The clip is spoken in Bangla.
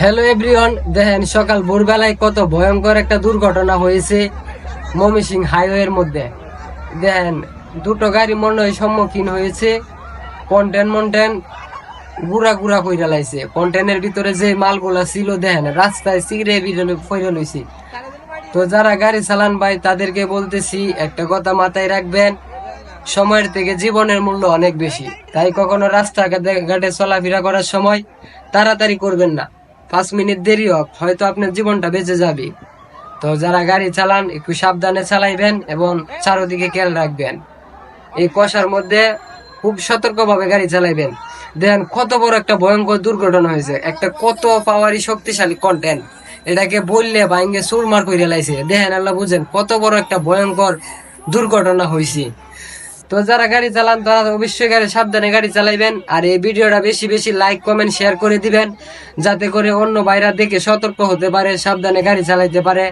হ্যালো এভরিওয়ান, দেখেন সকাল ভোরবেলায় কত ভয়ঙ্কর একটা দুর্ঘটনা হয়েছে ময়মনসিংহ হাইওয়ের মধ্যে। দেখেন দুটো গাড়ি মনে হয় সম্মুখীন হয়েছে। কন্টেন গুড়া গুড়া কইরা লাইছে। কন্টেনের ভিতরে যে মালগুলা ছিল দেখেন রাস্তায় চিড়ে বিড়ে ফইরা লইছে। তো যারা গাড়ি চালান ভাই তাদেরকে বলতেছি একটা কথা মাথায় রাখবেন, সময়ের থেকে জীবনের মূল্য অনেক বেশি। তাই কখনো রাস্তাঘাটে চলাফেরা করার সময় তাড়াতাড়ি করবেন না। 5 মিনিট দেরি হোক, হয়তো আপনার জীবনটা বেঁচে যাবে। তো যারা গাড়ি চালান একটু সাবধানে চালাইবেন এবং চারদিকে খেয়াল রাখবেন। এই কুয়াশার মধ্যে খুব সতর্কভাবে গাড়ি চালাইবেন। দেখেন কত বড় একটা ভয়ঙ্কর দুর্ঘটনা হয়েছে। একটা কত পাওয়ারি শক্তিশালী কন্টেন্ট এটাকে বললে ভাঙ্গে চুরমার করে লাইছে। দেখেন আল্লাহ বুঝেন কত বড় একটা ভয়ঙ্কর দুর্ঘটনা হয়েছে। তো যারা গাড়ি চালান তারা অবশ্যই সাবধানে গাড়ি চালাইবেন। আর এই ভিডিওটা বেশি বেশি লাইক কমেন্ট শেয়ার করে দিবেন, যাতে করে অন্য ভাইরা দেখে সতর্ক হতে পারে, সাবধানে গাড়ি চালাইতে পারে।